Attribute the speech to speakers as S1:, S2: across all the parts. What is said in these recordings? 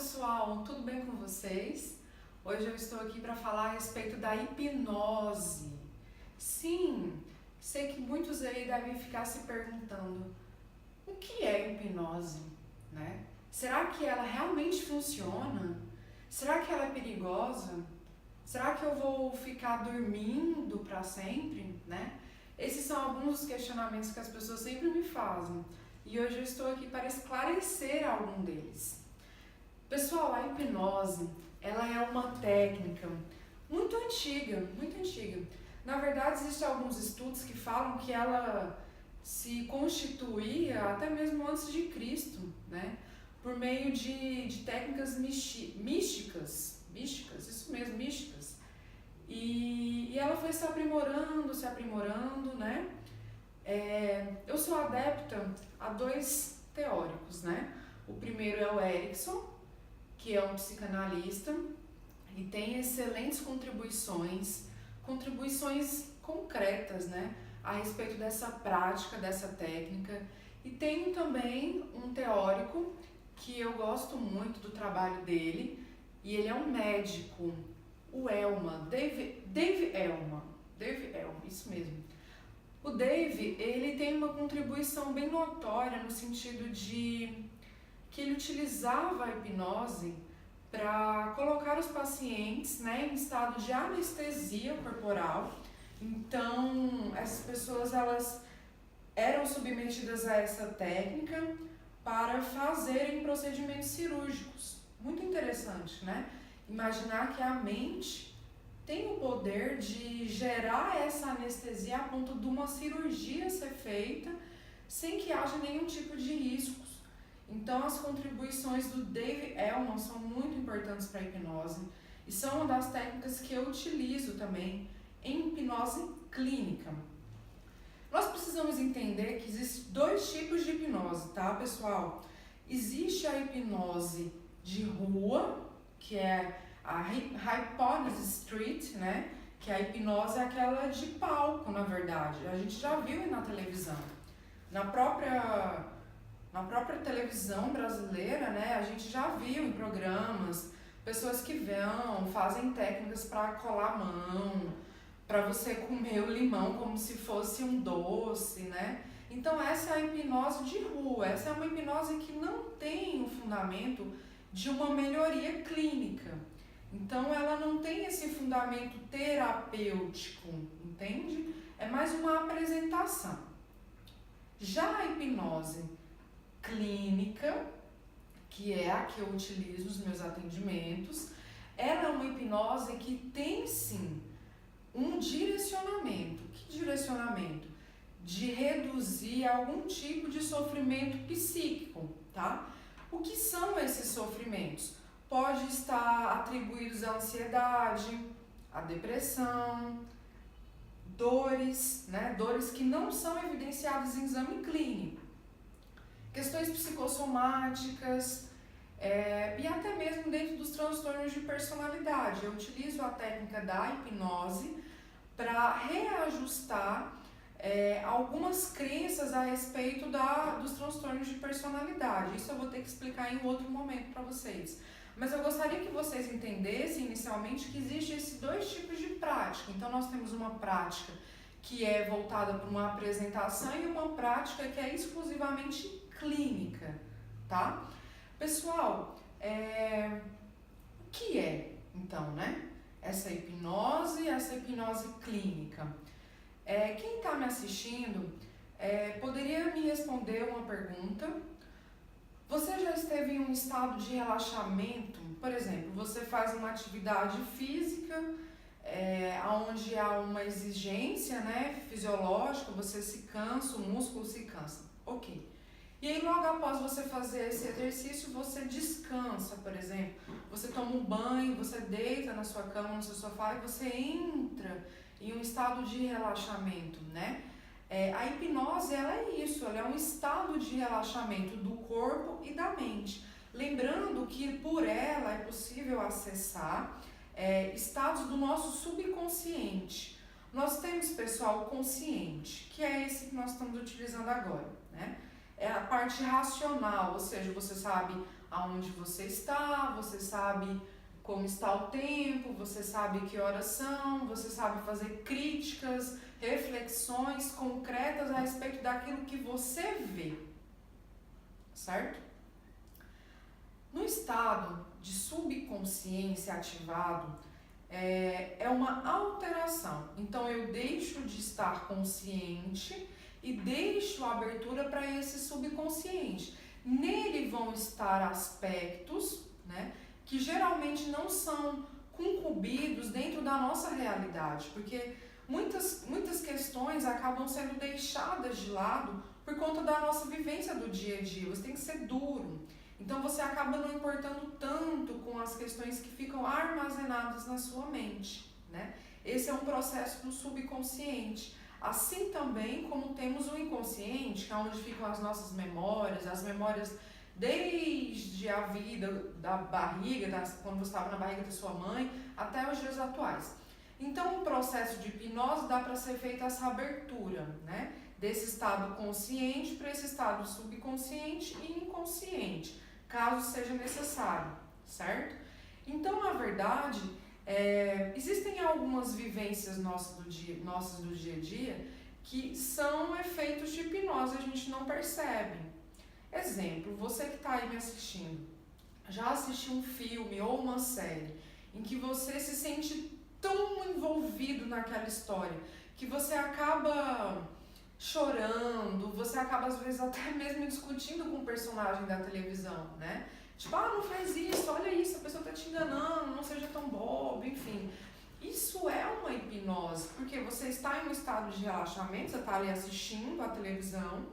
S1: pessoal, tudo bem com vocês? Hoje eu estou aqui para falar a respeito da hipnose. Sim, sei que muitos aí devem ficar se perguntando o que é hipnose, né? Será que ela realmente funciona? Será que ela é perigosa? Será que eu vou ficar dormindo para sempre, né? Esses são alguns dos questionamentos que as pessoas sempre me fazem e hoje eu estou aqui para esclarecer algum deles. Pessoal, a hipnose, ela é uma técnica muito antiga, muito antiga. Na verdade, existem alguns estudos que falam que ela se constituía até mesmo antes de Cristo, né? Por meio de técnicas místicas, isso mesmo, místicas. E ela foi se aprimorando, né? Eu sou adepta a dois teóricos, né? O primeiro é o Erickson, que é um psicanalista e tem excelentes contribuições concretas, né, a respeito dessa prática, dessa técnica. E tem também um teórico que eu gosto muito do trabalho dele, e ele é um médico, o Elman, Dave Elman, isso mesmo. O Dave, ele tem uma contribuição bem notória no sentido de que ele utilizava a hipnose para colocar os pacientes, né, em estado de anestesia corporal. Então, essas pessoas elas eram submetidas a essa técnica para fazerem procedimentos cirúrgicos. Muito interessante, né? Imaginar que a mente tem o poder de gerar essa anestesia a ponto de uma cirurgia ser feita sem que haja nenhum tipo de riscos. Então, as contribuições do Dave Elman são muito importantes para a hipnose e são uma das técnicas que eu utilizo também em hipnose clínica. Nós precisamos entender que existem dois tipos de hipnose, tá, pessoal? Existe a hipnose de rua, que é a Hypnose Street, né? Que a hipnose é aquela de palco, na verdade. A gente já viu na televisão. Na própria televisão brasileira, né, a gente já viu em programas pessoas que fazem técnicas para colar a mão, para você comer o limão como se fosse um doce, né? Então essa é a hipnose de rua, essa é uma hipnose que não tem o fundamento de uma melhoria clínica. Então ela não tem esse fundamento terapêutico, entende? É mais uma apresentação. Já a hipnose clínica, que é a que eu utilizo nos meus atendimentos, ela é uma hipnose que tem sim um direcionamento. Que direcionamento? De reduzir algum tipo de sofrimento psíquico, tá? O que são esses sofrimentos? Pode estar atribuídos à ansiedade, à depressão, dores, né? Dores que não são evidenciadas em exame clínico. Questões psicossomáticas e até mesmo dentro dos transtornos de personalidade. Eu utilizo a técnica da hipnose para reajustar algumas crenças a respeito dos transtornos de personalidade. Isso eu vou ter que explicar em um outro momento para vocês. Mas eu gostaria que vocês entendessem inicialmente que existem esses dois tipos de prática. Então nós temos uma prática que é voltada para uma apresentação e uma prática que é exclusivamente clínica, tá? Pessoal, o que é, então, né? Essa hipnose clínica. Quem está me assistindo poderia me responder uma pergunta. Você já esteve em um estado de relaxamento? Por exemplo, você faz uma atividade física onde há uma exigência, né, fisiológica, você se cansa, o músculo se cansa. Ok. E aí, logo após você fazer esse exercício, você descansa, por exemplo. Você toma um banho, você deita na sua cama, no seu sofá e você entra em um estado de relaxamento, né? A hipnose, ela é isso, ela é um estado de relaxamento do corpo e da mente. Lembrando que por ela é possível acessar estados do nosso subconsciente. Nós temos, pessoal, o consciente, que é esse que nós estamos utilizando agora, né? é a parte racional, ou seja, você sabe aonde você está, você sabe como está o tempo, você sabe que horas são, você sabe fazer críticas, reflexões concretas a respeito daquilo que você vê, certo? No estado de subconsciência ativado, é uma alteração. Então eu deixo de estar consciente e deixo a abertura para esse subconsciente. Nele vão estar aspectos, né, que geralmente não são concluídos dentro da nossa realidade, porque muitas questões acabam sendo deixadas de lado por conta da nossa vivência do dia a dia. Você tem que ser duro. Então você acaba não importando tanto com as questões que ficam armazenadas na sua mente, né? Esse é um processo do subconsciente. Assim também como temos o inconsciente, que é onde ficam as nossas memórias, as memórias desde a vida da barriga, quando você estava na barriga da sua mãe, até os dias atuais. Então, o processo de hipnose dá para ser feita essa abertura, né? Desse estado consciente para esse estado subconsciente e inconsciente, caso seja necessário, certo? Então, na verdade, existem algumas vivências nossas do dia a dia que são efeitos de hipnose, a gente não percebe. Exemplo, você que está aí me assistindo, já assistiu um filme ou uma série em que você se sente tão envolvido naquela história que você acaba chorando, você acaba às vezes até mesmo discutindo com o personagem da televisão, né? Tipo, não faz isso, olha isso, a pessoa tá te enganando, não seja tão bobo, enfim. Isso é uma hipnose, porque você está em um estado de relaxamento, você está ali assistindo a televisão,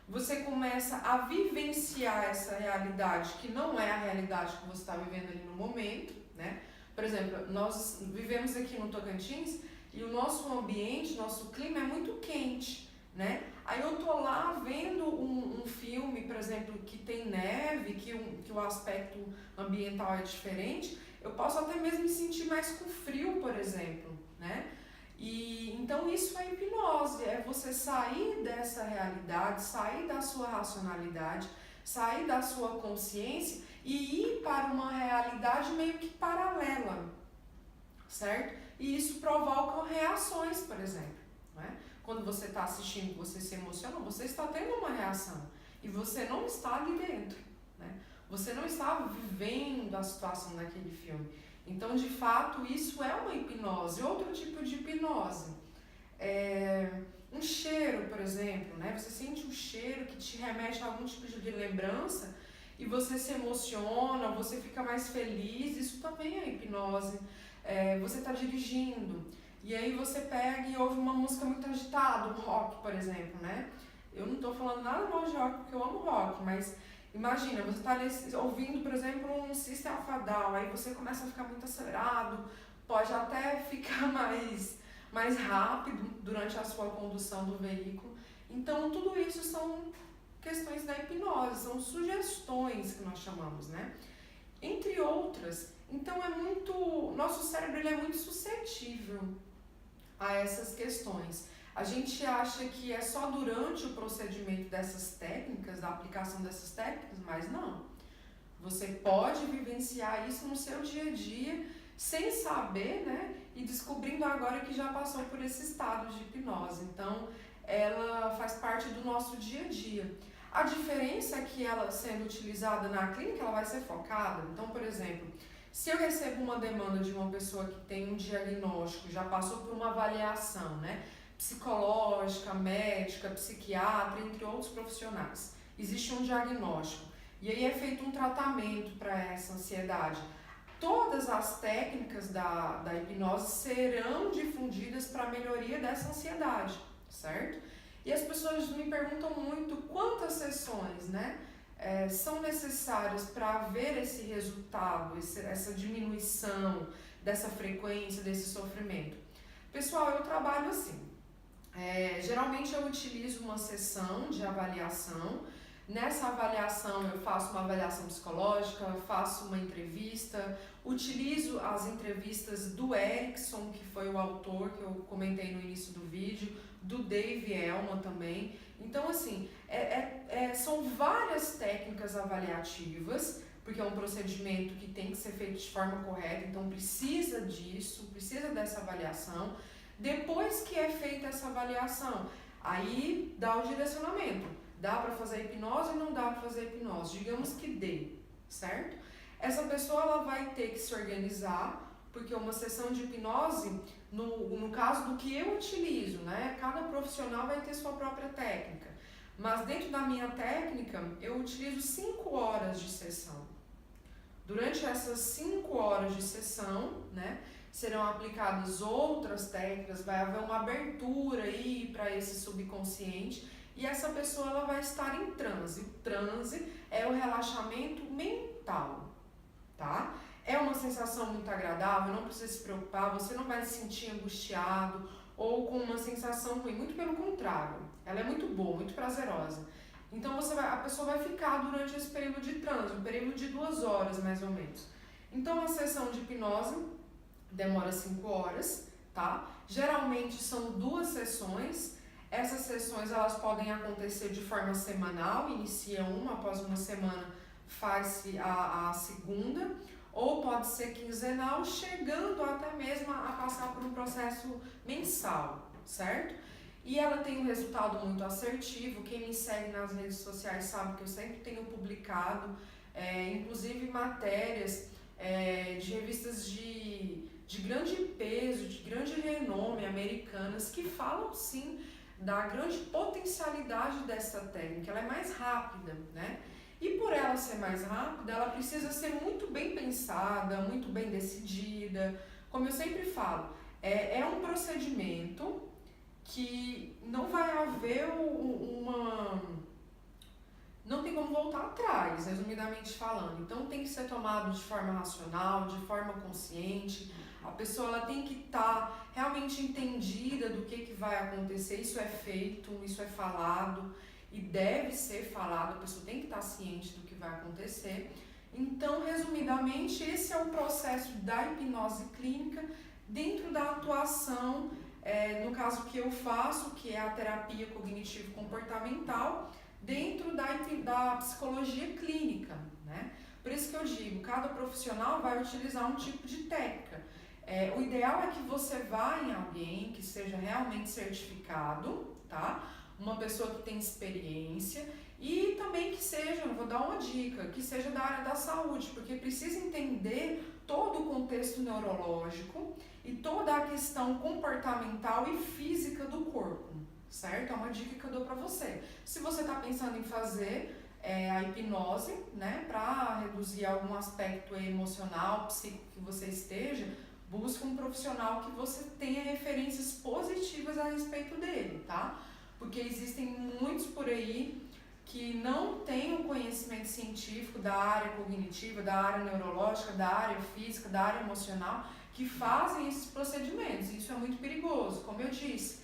S1: você começa a vivenciar essa realidade que não é a realidade que você está vivendo ali no momento, né? Por exemplo, nós vivemos aqui no Tocantins e o nosso ambiente, nosso clima é muito quente, né? Aí eu tô lá vendo um filme, por exemplo, que tem neve, que o aspecto ambiental é diferente, eu posso até mesmo me sentir mais com frio, por exemplo, né? E então isso é hipnose, é você sair dessa realidade, sair da sua racionalidade, sair da sua consciência e ir para uma realidade meio que paralela, certo? E isso provoca reações, por exemplo, né? Quando você está assistindo, você se emociona, você está tendo uma reação e você não está ali dentro, né? Você não está vivendo a situação daquele filme. Então, de fato, isso é uma hipnose. Outro tipo de hipnose, um cheiro, por exemplo, né? Você sente um cheiro que te remete a algum tipo de lembrança e você se emociona, você fica mais feliz, isso também é hipnose. Você está dirigindo e aí você pega e ouve uma música muito agitada, um rock, por exemplo, né? Eu não estou falando nada mal de rock porque eu amo rock, mas imagina, você está ouvindo, por exemplo, um System of a Down, aí você começa a ficar muito acelerado, pode até ficar mais rápido durante a sua condução do veículo. Então, tudo isso são questões da hipnose, são sugestões que nós chamamos, né? Entre outras. Então, nosso cérebro ele é muito suscetível a essas questões. A gente acha que é só durante o procedimento dessas técnicas, da aplicação dessas técnicas, mas não. Você pode vivenciar isso no seu dia a dia, sem saber, né? E descobrindo agora que já passou por esse estado de hipnose. Então, ela faz parte do nosso dia a dia. A diferença é que ela, sendo utilizada na clínica, ela vai ser focada. Então, por exemplo, se eu recebo uma demanda de uma pessoa que tem um diagnóstico, já passou por uma avaliação, né? Psicológica, médica, psiquiatra, entre outros profissionais. Existe um diagnóstico e aí é feito um tratamento para essa ansiedade. Todas as técnicas da hipnose serão difundidas para a melhoria dessa ansiedade, certo? E as pessoas me perguntam muito quantas sessões, né, são necessárias para ver esse resultado, essa diminuição dessa frequência, desse sofrimento. Pessoal, eu trabalho assim. Geralmente eu utilizo uma sessão de avaliação. Nessa avaliação eu faço uma avaliação psicológica, eu faço uma entrevista, utilizo as entrevistas do Erickson, que foi o autor que eu comentei no início do vídeo, do Dave Elman também. Então, assim, são várias técnicas avaliativas, porque é um procedimento que tem que ser feito de forma correta, então precisa disso, precisa dessa avaliação. Depois que é feita essa avaliação, aí dá o direcionamento. Dá para fazer hipnose ou não dá para fazer hipnose? Digamos que dê, certo? Essa pessoa ela vai ter que se organizar, porque uma sessão de hipnose, no caso do que eu utilizo, né? Cada profissional vai ter sua própria técnica. Mas dentro da minha técnica, eu utilizo 5 horas de sessão. Durante essas 5 horas de sessão, né, serão aplicadas outras técnicas, vai haver uma abertura aí para esse subconsciente e essa pessoa ela vai estar em transe. O transe é o relaxamento mental, tá? É uma sensação muito agradável, não precisa se preocupar, você não vai se sentir angustiado ou com uma sensação ruim, muito pelo contrário, ela é muito boa, muito prazerosa. Então a pessoa vai ficar durante esse período de transe, um período de 2 horas mais ou menos. Então a sessão de hipnose demora 5 horas, tá? Geralmente são 2 sessões. Essas sessões elas podem acontecer de forma semanal, inicia uma, após uma semana faz-se a segunda, ou pode ser quinzenal, chegando até mesmo a passar por um processo mensal, certo? E ela tem um resultado muito assertivo. Quem me segue nas redes sociais sabe que eu sempre tenho publicado, inclusive matérias de revistas de grande peso, de grande renome americanas, que falam sim da grande potencialidade dessa técnica. Ela é mais rápida, né? E por ela ser mais rápida, ela precisa ser muito bem pensada, muito bem decidida. Como eu sempre falo, é um procedimento que não vai haver não tem como voltar atrás, resumidamente falando. Então tem que ser tomado de forma racional, de forma consciente. A pessoa ela tem que estar realmente entendida do que vai acontecer. Isso é feito, isso é falado e deve ser falado. A pessoa tem que estar ciente do que vai acontecer. Então, resumidamente, esse é o processo da hipnose clínica dentro da atuação, no caso que eu faço, que é a terapia cognitivo-comportamental, dentro da psicologia clínica, né? Por isso que eu digo, cada profissional vai utilizar um tipo de técnica. O ideal é que você vá em alguém que seja realmente certificado, tá? Uma pessoa que tem experiência e também que seja, vou dar uma dica, que seja da área da saúde, porque precisa entender todo o contexto neurológico e toda a questão comportamental e física do corpo, certo? É uma dica que eu dou para você. Se você está pensando em fazer a hipnose, né, para reduzir algum aspecto emocional, psíquico que você esteja, busque um profissional que você tenha referências positivas a respeito dele, tá? Porque existem muitos por aí que não têm um conhecimento científico da área cognitiva, da área neurológica, da área física, da área emocional, que fazem esses procedimentos. Isso é muito perigoso. Como eu disse,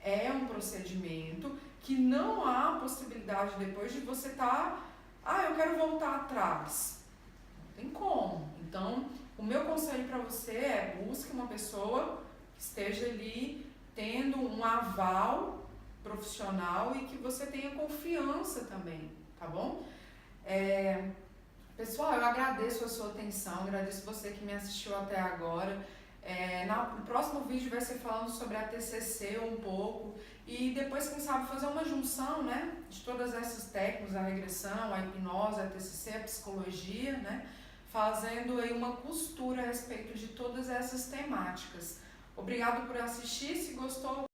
S1: é um procedimento que não há possibilidade depois de você eu quero voltar atrás. Não tem como. Então, o meu conselho para você é busque uma pessoa que esteja ali tendo um aval profissional e que você tenha confiança também, tá bom? Pessoal, eu agradeço a sua atenção, agradeço você que me assistiu até agora. No próximo vídeo vai ser falando sobre a TCC um pouco e depois, quem sabe, fazer uma junção, né, de todas essas técnicas, a regressão, a hipnose, a TCC, a psicologia, né, fazendo aí uma costura a respeito de todas essas temáticas. Obrigado por assistir, se gostou,